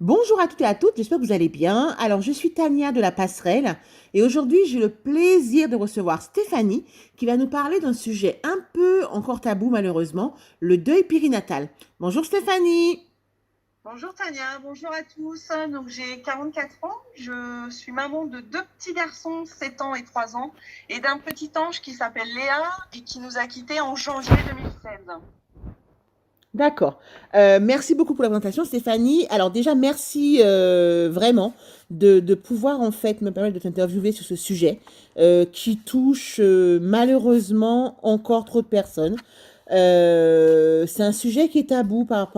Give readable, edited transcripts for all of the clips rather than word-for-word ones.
Bonjour à toutes et à toutes, j'espère que vous allez bien. Alors, je suis Tania de la Passerelle et aujourd'hui, j'ai le plaisir de recevoir Stéphanie qui va nous parler d'un sujet un peu encore tabou malheureusement, le deuil périnatal. Bonjour Stéphanie. Bonjour Tania, bonjour à tous. Donc j'ai 44 ans, je suis maman de deux petits garçons, 7 ans et 3 ans, et d'un petit ange qui s'appelle Léa et qui nous a quittés en janvier 2016. D'accord. Merci beaucoup pour la présentation Stéphanie. Alors déjà, merci vraiment de pouvoir en fait me permettre de t'interviewer sur ce sujet qui touche malheureusement encore trop de personnes. C'est un sujet qui est tabou par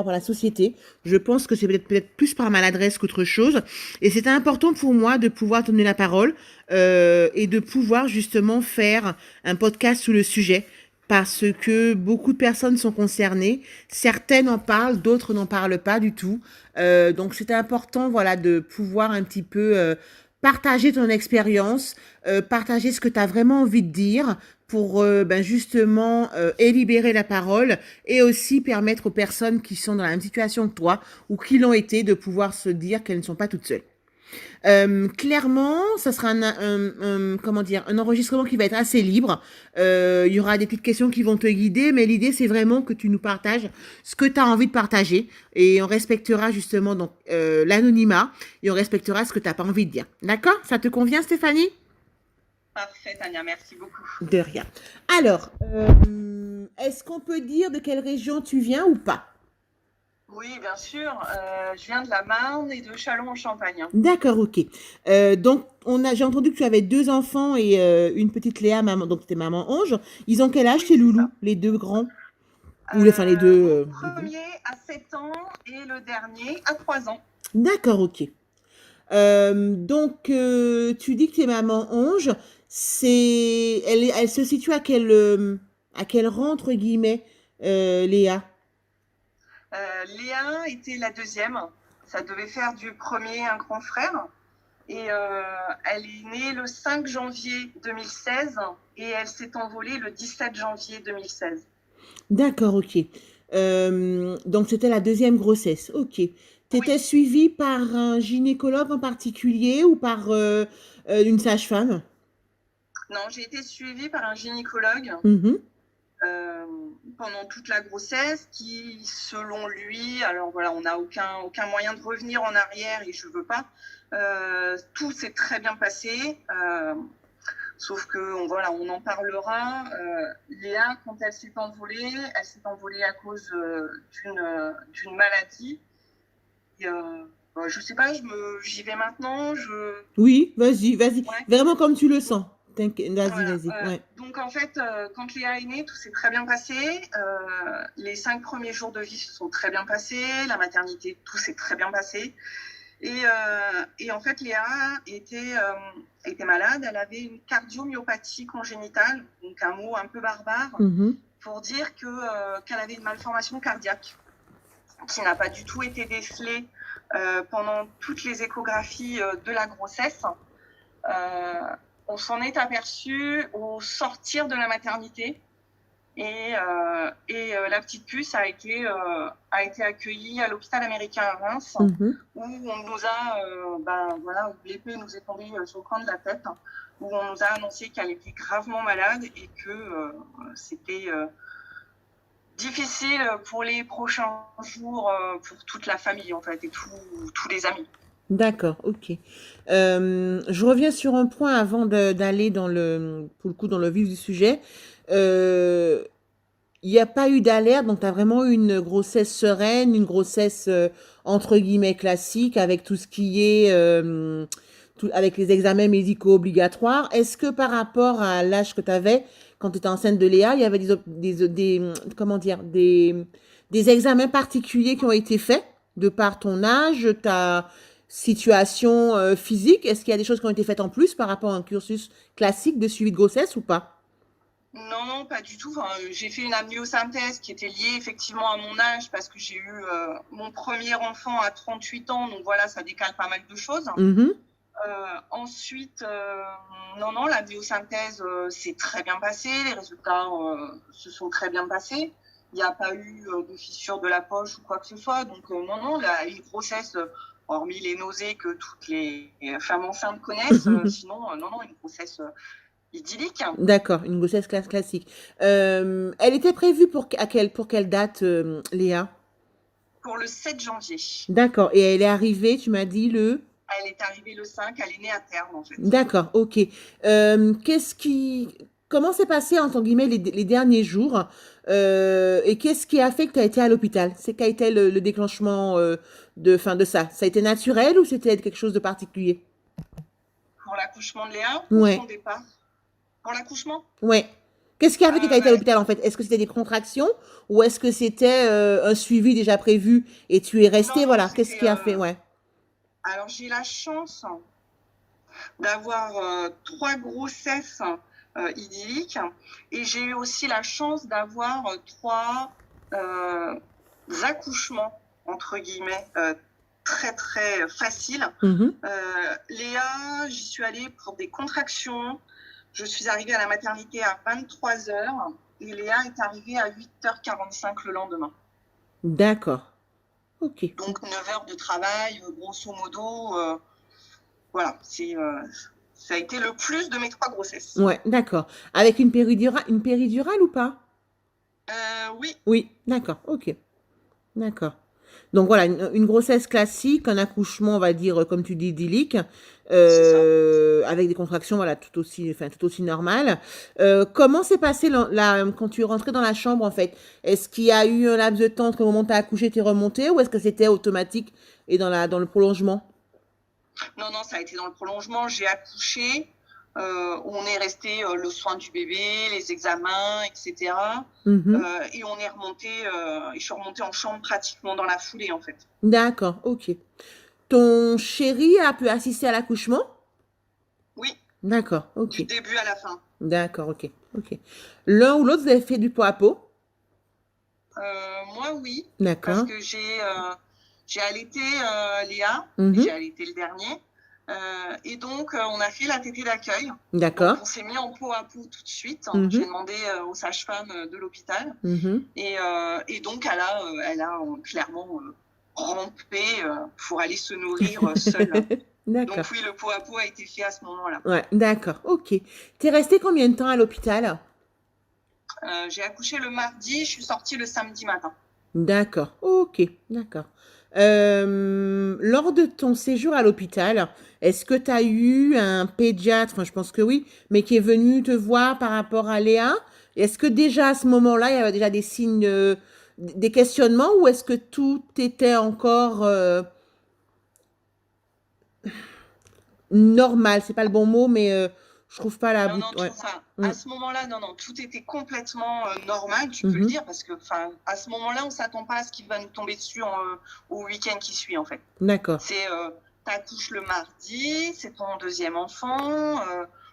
la société. Je pense que c'est peut-être plus par maladresse qu'autre chose. Et c'est important pour moi de pouvoir donner la parole et de pouvoir justement faire un podcast sur le sujet parce que beaucoup de personnes sont concernées. Certaines en parlent, d'autres n'en parlent pas du tout. Donc c'est important, voilà, de pouvoir un petit peu partager ton expérience, partager ce que tu as vraiment envie de dire pour ben justement libérer la parole et aussi permettre aux personnes qui sont dans la même situation que toi ou qui l'ont été de pouvoir se dire qu'elles ne sont pas toutes seules. Clairement, ça sera comment dire, un enregistrement qui va être assez libre. Il y aura des petites questions qui vont te guider, mais l'idée, c'est vraiment que tu nous partages ce que tu as envie de partager et on respectera justement donc l'anonymat et on respectera ce que tu n'as pas envie de dire. D'accord? Ça te convient, Stéphanie? Parfait Tania, merci beaucoup. De rien. Alors, est-ce qu'on peut dire de quelle région tu viens ou pas? Oui, bien sûr, je viens de la Marne et de Châlons-en-Champagne. D'accord, ok. Donc, j'ai entendu que tu avais deux enfants et une petite Léa, maman, donc c'était maman ange. Ils ont quel âge, Oui, tes c'est ça. loulous, les deux grands? Ou enfin les deux Mon bébés. premier a 7 ans et le dernier a 3 ans. D'accord, ok. Donc, tu dis que tu es maman ange. Elle se situe à quel rang, entre guillemets, Léa? Léa était la deuxième, ça devait faire du premier un grand frère. Et elle est née le 5 janvier 2016 et elle s'est envolée le 17 janvier 2016. D'accord, ok. Donc, c'était la deuxième grossesse. Ok. T'étais Oui, suivie par un gynécologue en particulier ou par une sage-femme? non, j'ai été suivie par un gynécologue Mhm. euh, pendant toute la grossesse qui, selon lui, alors voilà, on n'a aucun moyen de revenir en arrière et je ne veux pas, tout s'est très bien passé. Sauf que voilà, on en parlera. Léa, quand elle s'est envolée à cause d'une maladie. Et, je sais pas, j'y vais maintenant. Oui, vas-y, vas-y. Ouais. Vraiment comme tu le Donc, sens. Vas-y, voilà. vas-y. Ouais. Donc en fait, quand Léa est née, tout s'est très bien passé. Les 5 premiers jours de vie se sont très bien passés. La maternité, tout s'est très bien passé. Et en fait, Léa était malade. Elle avait une cardiomyopathie congénitale, donc un mot un peu barbare, Mhm. pour dire qu'elle avait une malformation cardiaque qui n'a pas du tout été décelée pendant toutes les échographies de la grossesse. Euh, on s'en est aperçu au sortir de la maternité. La petite puce a été accueillie à l'hôpital américain à Reims, Mhm. où on nous a, voilà, où l'épée nous est tombée sur le coin de la tête, où on nous a annoncé qu'elle était gravement malade et que c'était difficile pour les prochains jours pour toute la famille en fait et tous les amis. D'accord, ok. Je reviens sur un point avant d'aller pour le coup, dans le vif du sujet. Euh, Il n'y a pas eu d'alerte, donc tu as vraiment eu une grossesse sereine, une grossesse entre guillemets classique avec tout ce qui est avec les examens médicaux obligatoires. Est-ce que par rapport à l'âge que tu avais quand tu étais enceinte de Léa, il y avait comment dire, des examens particuliers qui ont été faits de par ton âge, ta situation physique? Est-ce qu'il y a des choses qui ont été faites en plus par rapport à un cursus classique de suivi de grossesse ou pas? Non, non, pas du tout. Enfin, j'ai fait une amniosynthèse qui était liée effectivement à mon âge parce que j'ai eu mon premier enfant à 38 ans, donc voilà, ça décale pas mal de choses. Mhm. Ensuite, non, non, la biosynthèse s'est très bien passée, les résultats se sont très bien passés. Il n'y a pas eu de fissure de la poche ou quoi que ce soit. Donc, non, une grossesse, hormis les nausées que toutes les femmes enceintes connaissent, sinon, non, une grossesse idyllique. D'accord, une grossesse classique. Elle était prévue pour quelle date, Léa? Pour le 7 janvier. D'accord. Et elle est arrivée, tu m'as dit Elle est arrivée le 5, elle est née à terme, en fait. D'accord, ok. Comment s'est passé, entre guillemets, les derniers jours et qu'est-ce qui a fait que tu as été à l'hôpital? C'est quel a été le déclenchement de ça? Ça a été naturel ou c'était quelque chose de particulier? Pour l'accouchement de Léa, pour Ouais, son départ. Pour l'accouchement, ouais. Qu'est-ce qui a fait que tu as été à bah, l'hôpital en fait? Est-ce que c'était des contractions ou est-ce que c'était un suivi déjà prévu et tu es resté? non, Voilà, qu'est-ce c'était. qui a fait? Ouais. Alors, j'ai la chance d'avoir 3 grossesses idylliques et j'ai eu aussi la chance d'avoir 3 accouchements, entre guillemets, très très faciles. Mhm. Léa, j'y suis allée pour des contractions. Je suis arrivée à la maternité à 23h et Léa est arrivée à 8h45 le lendemain. D'accord. Ok. Donc 9 heures de travail, grosso modo. Voilà, ça a été le plus de mes 3 grossesses. Ouais, d'accord. Avec une péridurale ou pas? Oui, Oui, d'accord. Ok. D'accord. Donc voilà, une grossesse classique, un accouchement, on va dire, comme tu dis, idyllique, c'est ça. avec des contractions, voilà, tout aussi normales. Comment s'est passé quand tu es rentrée dans la chambre, en fait? Est-ce qu'il y a eu un laps de temps entre le moment où tu as accouché, tu es remontée, ou est-ce que c'était automatique et dans le prolongement? Non, non, ça a été dans le prolongement. J'ai accouché. On est resté le soin du bébé, les examens, etc. Mhm. Et on est remonté. Et je suis remontée en chambre pratiquement dans la foulée, en fait. D'accord, ok. Ton chéri a pu assister à l'accouchement? Oui, D'accord, ok. du début à la fin. D'accord, ok, ok. L'un ou l'autre, vous avez fait du pot à pot? Moi, oui, parce D'accord. que j'ai allaité Léa, et j'ai Mhm. allaité le dernier. Et donc, on a fait la tétée d'accueil. Donc, D'accord. on s'est mis en pot à pot tout de suite. J'ai Mhm. demandé aux sages-femmes de l'hôpital. Mhm. Et donc, elle a clairement rampé pour aller se nourrir seule. Donc, D'accord. oui, le pot à pot a été fait à ce moment-là. Ouais, d'accord. Ok. T'es resté combien de temps à l'hôpital? J'ai accouché le mardi, je suis sortie le samedi matin. D'accord. Ok. D'accord. Lors de ton séjour à l'hôpital, est-ce que tu as eu un pédiatre, enfin je pense que oui, mais qui est venu te voir par rapport à Léa? Est-ce que déjà à ce moment-là, il y avait déjà des signes, des questionnements ou est-ce que tout était encore normal? C'est pas le bon mot, mais je trouve pas la Non, bout. non, Ouais. Mm. à ce moment-là, non, non, tout était complètement normal, tu peux le Mhm. dire, parce que, à ce moment-là, on s'attend pas à ce qui va nous tomber dessus au week-end qui suit, en fait. D'accord. C'est, t'accouches le mardi, c'est ton deuxième enfant,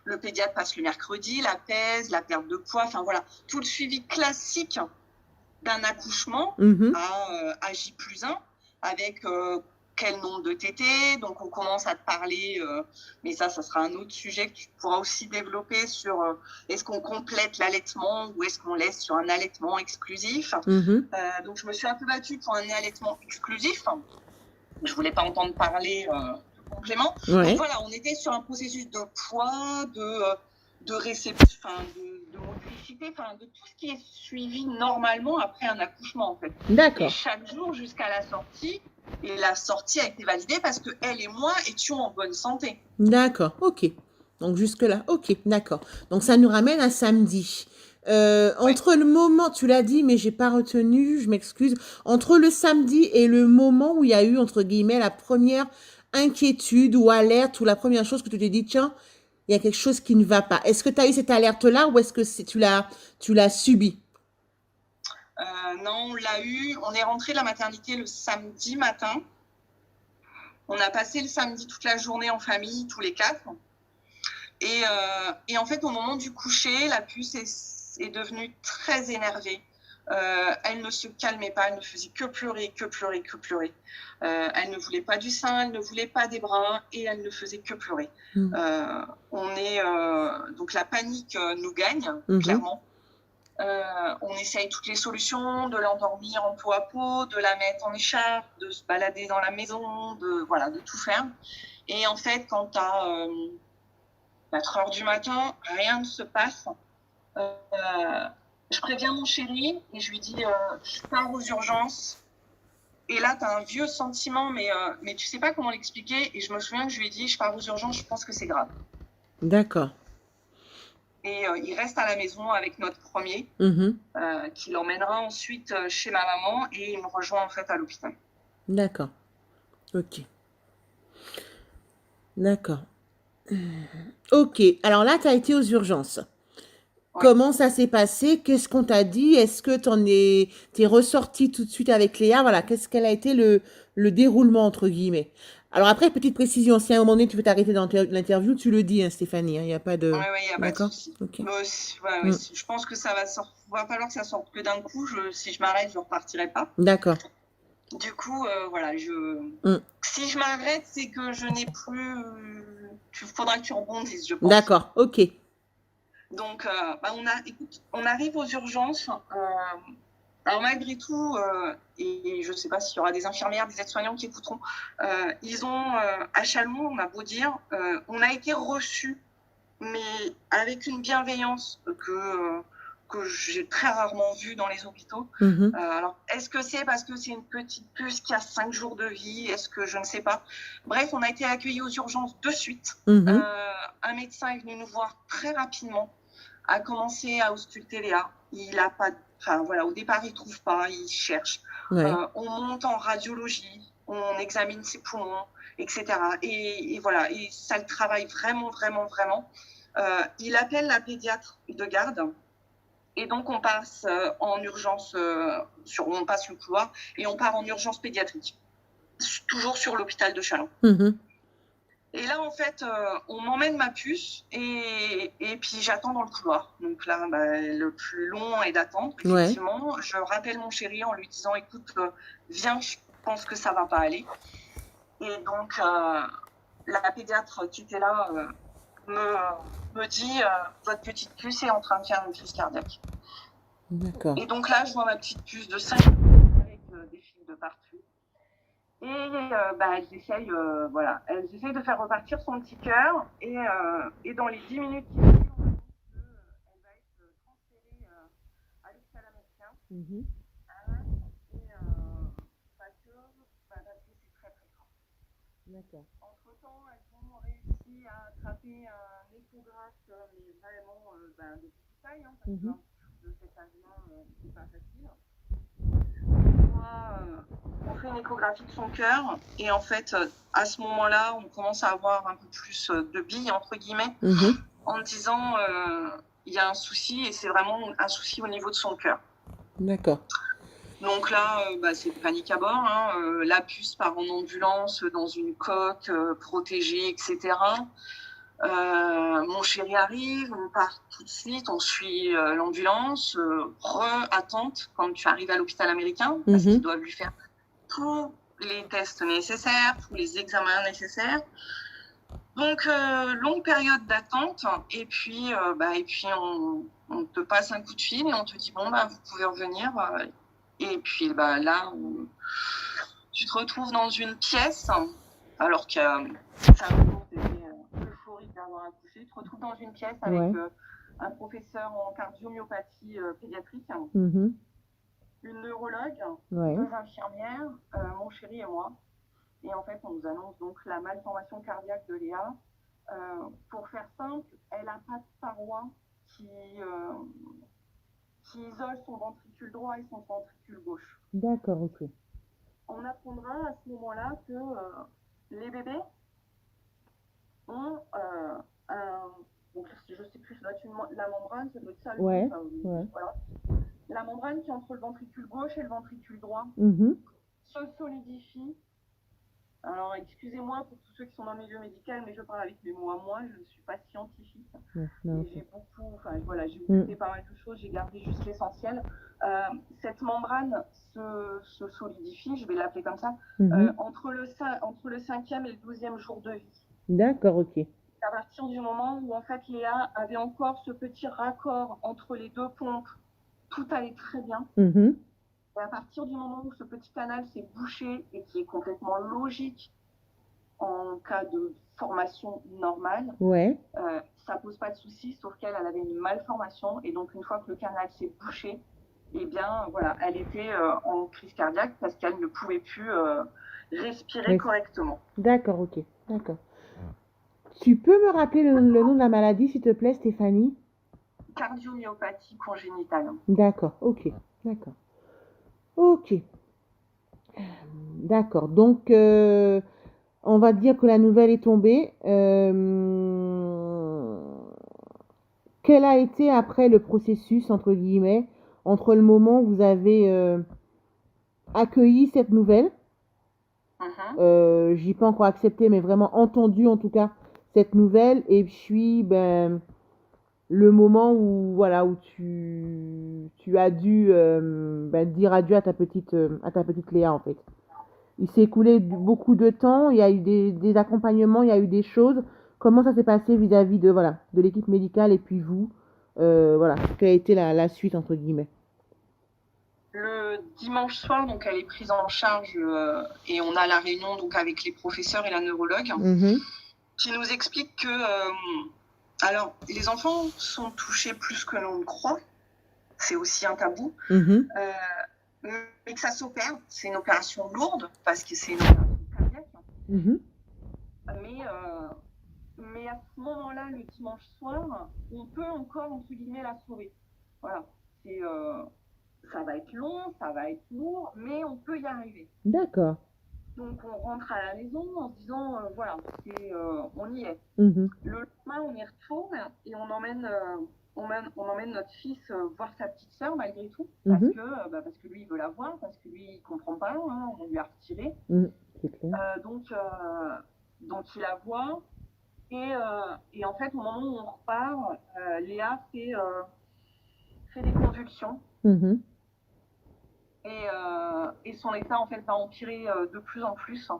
le pédiatre passe le mercredi, la pèse, la perte de poids, enfin voilà, tout le suivi classique d'un accouchement Mhm. à J+1 avec quel nombre de tétés. Donc, on commence à te parler, mais ça sera un autre sujet que tu pourras aussi développer sur est-ce qu'on complète l'allaitement ou est-ce qu'on laisse sur un allaitement exclusif. Mhm. Donc, je me suis un peu battue pour un allaitement exclusif. Je ne voulais pas entendre parler de complément. Donc, Ouais. voilà, on était sur un processus de poids, de réception, de motricité, de tout ce qui est suivi normalement après un accouchement, en fait. Et D'accord. chaque jour jusqu'à la sortie, et la sortie a été validée parce que elle et moi étions en bonne santé. D'accord. Ok. Donc jusque-là. Ok. D'accord. Donc ça nous ramène à samedi. Ouais. Entre le moment, tu l'as dit, mais j'ai pas retenu, je m'excuse. Entre le samedi et le moment où il y a eu, entre guillemets, la première inquiétude ou alerte ou la première chose que tu t'es dit, tiens, il y a quelque chose qui ne va pas. Est-ce que tu as eu cette alerte-là ou est-ce que tu l'as subi? Non, on l'a eu. On est rentré de la maternité le samedi matin. On a passé le samedi toute la journée en famille, tous les 4. Et en fait, au moment du coucher, la puce est devenue très énervée. Elle ne se calmait pas, elle ne faisait que pleurer, que pleurer, que pleurer. Elle ne voulait pas du sein, elle ne voulait pas des bras et elle ne faisait que pleurer. Mm. Donc la panique nous gagne, Mhm. clairement. On essaye toutes les solutions, de l'endormir en peau à peau, de la mettre en écharpe, de se balader dans la maison, de tout faire. Et en fait, quand à 4 heures du matin, rien ne se passe, je préviens mon chéri et je lui dis je pars aux urgences. Et là, tu as un vieux sentiment, mais tu sais pas comment l'expliquer. Et je me souviens que je lui ai dit je pars aux urgences, je pense que c'est grave. D'accord. Et il reste à la maison avec notre premier, Mhm. qui l'emmènera ensuite chez ma maman et il me rejoint en fait à l'hôpital. D'accord. Ok. D'accord. Ok. Alors là, tu as été aux urgences. Ouais. Comment ça s'est passé? Qu'est-ce qu'on t'a dit? Est-ce que t'es ressorti tout de suite avec Léa? Voilà, qu'est-ce qu'elle a été le déroulement, entre guillemets? Alors après, petite précision, si à un moment donné tu veux t'arrêter dans l'interview, tu le dis, hein, Stéphanie, il n'y a pas de... Oui, il n'y a pas de D'accord? souci. Ok. Ouais, je pense que ça va falloir que ça sorte que d'un coup. Si je m'arrête, je ne repartirai pas. D'accord. Du coup, voilà, si je m'arrête, c'est que je n'ai plus. Il faudra que tu rebondisses, je pense. D'accord, ok. Donc, écoute, on arrive aux urgences. Alors, malgré tout, et je ne sais pas s'il y aura des infirmières, des aides-soignants qui écouteront, ils ont, à Chalon, on a beau dire, on a été reçus, mais avec une bienveillance que j'ai très rarement vue dans les hôpitaux. Mhm. Alors, est-ce que c'est parce que c'est une petite puce qui a 5 jours de vie? Est-ce que je ne sais pas? Bref, on a été accueillis aux urgences de suite. Mhm. Un médecin est venu nous voir très rapidement, a commencé à ausculter Léa. Il a pas, enfin voilà, au départ il trouve pas, il cherche. Ouais. On monte en radiologie, on examine ses poumons, etc. Et voilà, et ça le travaille vraiment, vraiment, vraiment. Il appelle la pédiatre de garde. Et donc, on passe en urgence, on passe le couloir et on part en urgence pédiatrique, toujours sur l'hôpital de Châlons. Mhm. Et là, en fait, on m'emmène ma puce et puis j'attends dans le couloir. Donc là, le plus long est d'attendre, effectivement. Ouais. Je rappelle mon chéri en lui disant, écoute, viens, je pense que ça va pas aller. Et donc, la pédiatre qui était là me dit, votre petite puce est en train de faire une crise cardiaque. D'accord. Et donc là, je vois ma petite puce de 5 avec des fils de partout. Et elles essayent de faire repartir son petit cœur. Et dans les 10 minutes qui suivent, on annonce qu'elle va être transférée à l'hôpital américain. Mhm. Parce que c'est très très grave. D'accord. Entre-temps, elles ont réussi à attraper un échographe, mais vraiment de petite taille, parce que de cet âge-là, c'est pas facile. On fait une échographie de son cœur et en fait, à ce moment-là, on commence à avoir un peu plus de billes, entre guillemets, en disant il y a un souci et c'est vraiment un souci au niveau de son cœur. D'accord. Donc là, c'est panique à bord. Hein. La puce part en ambulance dans une coque protégée, etc. Mon chéri arrive, on part tout de suite, on suit l'ambulance, attente quand tu arrives à l'hôpital américain, parce qu'ils doivent lui faire tous les tests nécessaires, tous les examens nécessaires. Donc, longue période d'attente, et puis on te passe un coup de fil et on te dit, bon, vous pouvez revenir. Et puis là, tu te retrouves dans une pièce, alors que c'est un jour euphorique d'avoir accouché. Tu te retrouves dans une pièce avec un professeur en cardiomyopathie pédiatrique, une neurologue, 2 infirmières, mon chéri et moi. Et en fait, on nous annonce donc la malformation cardiaque de Léa. Pour faire simple, elle n'a pas de paroi qui isole son ventricule droit et son ventricule gauche. D'accord, ok. On apprendra à ce moment-là que les bébés ont donc je sais plus, ça doit être la membrane, ça doit être ça. Voilà. La membrane qui est entre le ventricule gauche et le ventricule droit se solidifie. Alors, excusez-moi pour tous ceux qui sont dans le milieu médical, mais je parle avec mes mots à moi, je ne suis pas scientifique. Et j'ai occupé pas mal de choses, j'ai gardé juste l'essentiel. Cette membrane se solidifie, je vais l'appeler comme ça, entre le 5e et le 12e jour de vie. D'accord, ok. À partir du moment où, en fait, Léa avait encore ce petit raccord entre les 2 pompes tout allait très bien. Mhm. Et à partir du moment où ce petit canal s'est bouché, et qui est complètement logique en cas de formation normale, Ouais. ça pose pas de souci, sauf qu'elle avait une malformation, et donc une fois que le canal s'est bouché, eh bien voilà, elle était en crise cardiaque parce qu'elle ne pouvait plus respirer Ouais. correctement. D'accord, ok. D'accord. Tu peux me rappeler le nom de la maladie, s'il te plaît, Stéphanie? Cardiomyopathie congénitale. D'accord, ok. D'accord. Ok. D'accord. Donc, on va dire que la nouvelle est tombée. Quel a été après le processus, entre guillemets, entre le moment où vous avez accueilli cette nouvelle, j'y pas encore accepté, mais vraiment entendu en tout cas cette nouvelle, et puis ben, le moment où, voilà, où tu as dû ben, dire adieu à ta petite Léa en fait. Il s'est écoulé beaucoup de temps, il y a eu des accompagnements, il y a eu des choses. Comment ça s'est passé vis-à-vis de, voilà, de l'équipe médicale et puis vous, voilà, quelle a été la suite entre guillemets? Le dimanche soir, donc elle est prise en charge et on a la réunion donc avec les professeurs et la neurologue qui nous explique que alors les enfants sont touchés plus que l'on ne croit, c'est aussi un tabou, mais que ça s'opère. C'est une opération lourde parce que c'est une opération cardiaque. Mais à ce moment-là, le dimanche soir, on peut encore, entre guillemets, la sauver. Voilà. Ça va être long, ça va être lourd, mais on peut y arriver. D'accord. Donc on rentre à la maison en se disant, voilà, on y est. Mhm. Le lendemain, on y retourne et on emmène notre fils voir sa petite sœur malgré tout, parce que lui, il veut la voir, parce que lui, il comprend pas, hein, on lui a retiré. C'est clair. Donc il la voit. Et en fait, au moment où on repart, Léa fait des convulsions. Et son état, en fait, va empirer de plus en plus.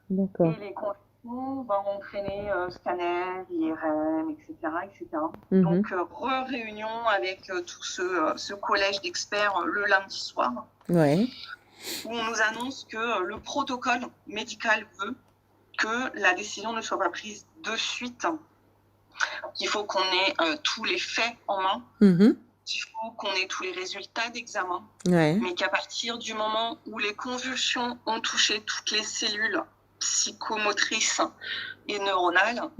D'accord. Et les convulsions vont entraîner scanner, IRM, etc. etc. Donc, réunion avec tout ce collège d'experts le lundi soir, Ouais. où on nous annonce que le protocole médical veut que la décision ne soit pas prise de suite. Il faut qu'on ait tous les faits en main. Il faut qu'on ait tous les résultats d'examen. Ouais. Mais qu'à partir du moment où les convulsions ont touché toutes les cellules psychomotrices et neuronales,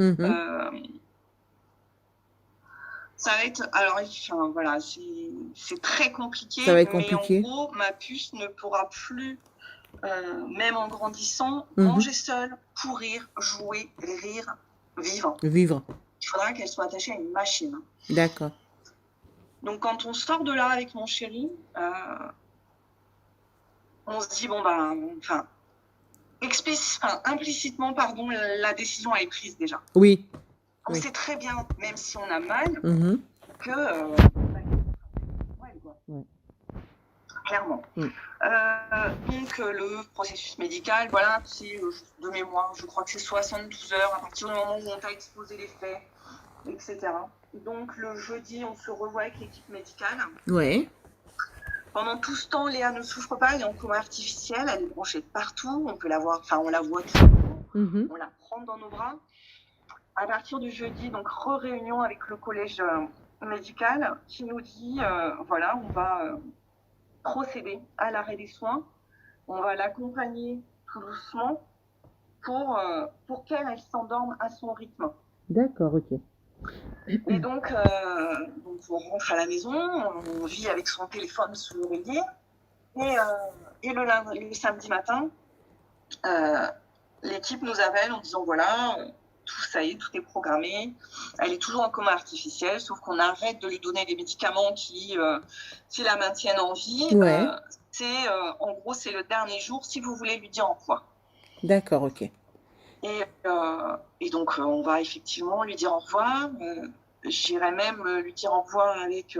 ça va être... Alors, enfin, voilà, c'est très compliqué. Ça va être compliqué. Mais en gros, ma puce ne pourra plus, même en grandissant, manger seule, courir, jouer, rire, vivre. Il faudra qu'elle soit attachée à une machine. D'accord. Donc, quand on sort de là avec mon chéri, on se dit, bon, ben, enfin, implicitement, pardon, la décision est prise déjà. Oui. On sait très bien, même si on a mal, que clairement. Donc, le processus médical, voilà, c'est de mémoire, je crois que c'est 72 heures à partir du moment où on t'a exposé les faits, etc. Donc, le jeudi, on se revoit avec l'équipe médicale. Ouais. Pendant tout ce temps, Léa ne souffre pas, elle est en coma artificiel, elle est branchée de partout, on peut la voir, enfin, on la voit toujours, on la prend dans nos bras. À partir du jeudi, donc, réunion avec le collège médical qui nous dit, voilà, on va procéder à l'arrêt des soins, on va l'accompagner tout doucement pour qu'elle s'endorme à son rythme. D'accord, ok. Et donc, on rentre à la maison, on vit avec son téléphone sous l'oreiller, et le samedi matin, l'équipe nous appelle en disant, voilà, tout ça y est, tout est programmé, elle est toujours en coma artificiel, sauf qu'on arrête de lui donner des médicaments qui la maintiennent en vie. Ouais. En gros, c'est le dernier jour si vous voulez lui dire au revoir. D'accord, ok. Et donc, on va effectivement lui dire au revoir. J'irai même lui dire au revoir avec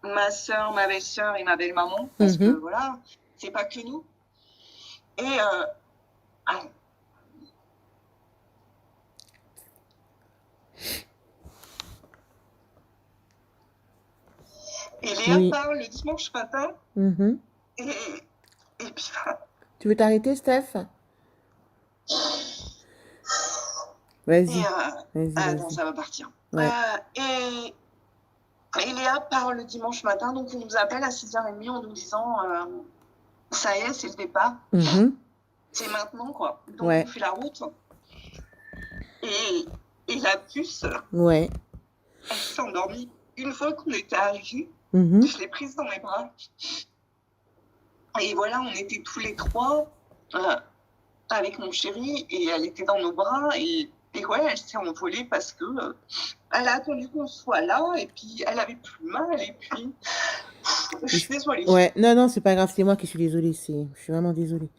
ma soeur, ma belle-sœur et ma belle-maman, parce que voilà, c'est pas que nous. Et Léa Oui. part le dimanche matin. Mhm. Et, et puis, Tu veux t'arrêter, Steph? et Vas-y, vas-y, ah non, vas-y. ça va partir. Ouais. Et Léa part le dimanche matin, donc on nous appelle à 6h30 en nous disant ça y est, c'est le départ, Mhm. c'est maintenant quoi. Donc Ouais. on fait la route et, et la puce, Ouais. elle s'est endormie. Une fois qu'on était arrivés, Mhm. je l'ai prise dans mes bras. Et voilà, on était tous les trois avec mon chéri et elle était dans nos bras et ouais, elle s'est envolée parce que elle a attendu qu'on soit là et puis elle avait plus mal et puis je suis désolée. Ouais, non, non, c'est pas grave, c'est moi qui suis désolée, je suis vraiment désolée.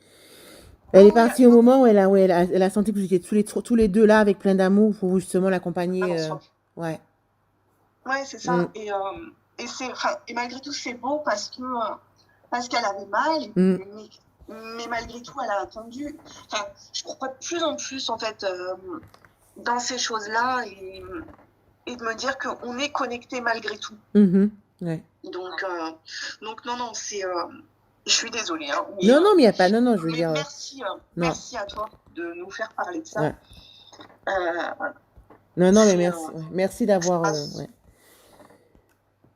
Elle est Non, il y a partie au pas moment où elle a senti que vous étiez tous les deux là avec plein d'amour pour justement l'accompagner. de... Ouais. Ouais, c'est Mm. ça. Et malgré tout, c'est beau parce qu'elle avait mal, Mm. mais malgré tout, elle a attendu. Enfin, je crois de plus en plus, en fait, dans ces choses-là et de me dire qu'on est connecté malgré tout. Mhm. Ouais. Donc non, non, je suis désolée. Hein, Non, non, mais il n'y a pas. Non, non, je veux mais dire. Non. merci à toi de nous faire parler de ça. Ouais. Voilà. Non, non, mais C'est, merci. Ouais. Merci d'avoir. ah, Ouais.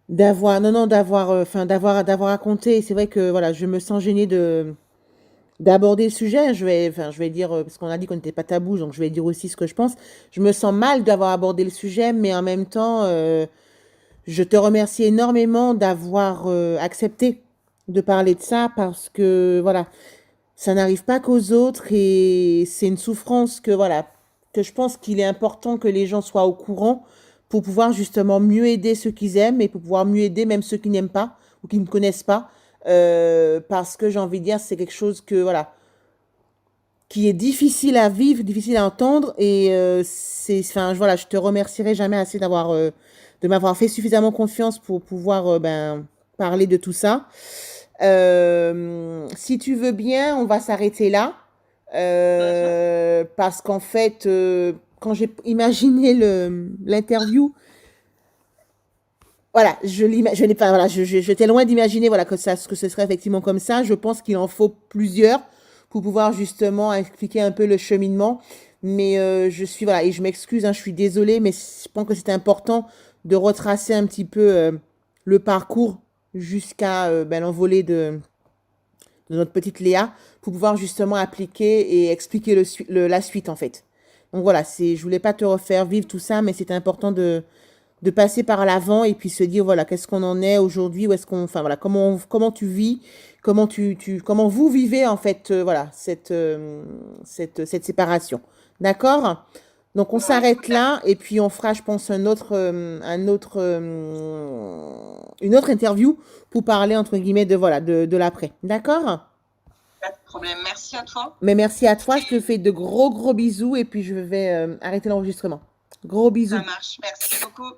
D'avoir. Non, non, d'avoir. Enfin, d'avoir raconté. C'est vrai que voilà, je me sens gênée d'aborder le sujet. Je vais dire, parce qu'on a dit qu'on n'était pas tabou, donc je vais dire aussi ce que je pense. Je me sens mal d'avoir abordé le sujet, mais en même temps, je te remercie énormément d'avoir accepté de parler de ça parce que, voilà, ça n'arrive pas qu'aux autres et c'est une souffrance que, voilà, que je pense qu'il est important que les gens soient au courant pour pouvoir justement mieux aider ceux qu'ils aiment et pour pouvoir mieux aider même ceux qui n'aiment pas ou qui ne connaissent pas. Parce que j'ai envie de dire, c'est quelque chose que, voilà, qui est difficile à vivre, difficile à entendre. Et enfin, voilà, je te remercierai jamais assez de m'avoir fait suffisamment confiance pour pouvoir ben, parler de tout ça. Si tu veux bien, on va s'arrêter là. Parce qu'en fait, quand j'ai imaginé l'interview, voilà, je n'ai pas, voilà, j'étais loin d'imaginer, voilà, que ce serait effectivement comme ça. Je pense qu'il en faut plusieurs pour pouvoir justement expliquer un peu le cheminement. Mais je suis, voilà, et je m'excuse, hein, je suis désolée, mais je pense que c'est important de retracer un petit peu le parcours jusqu'à ben, l'envolée de notre petite Léa pour pouvoir justement appliquer et expliquer la suite en fait. Donc voilà, je voulais pas te refaire vivre tout ça, mais c'était important de passer par l'avant et puis se dire voilà qu'est-ce qu'on en est aujourd'hui, où est-ce qu'on, enfin voilà comment tu vis, comment vous vivez en fait voilà cette séparation, d'accord? Donc on ouais, s'arrête là et puis on fera je pense une autre interview pour parler entre guillemets de voilà de l'après, d'accord? pas de problème. Merci à toi. Mais merci à toi, je te fais de gros bisous et puis je vais arrêter l'enregistrement. Gros Ça bisous. marche. Merci beaucoup.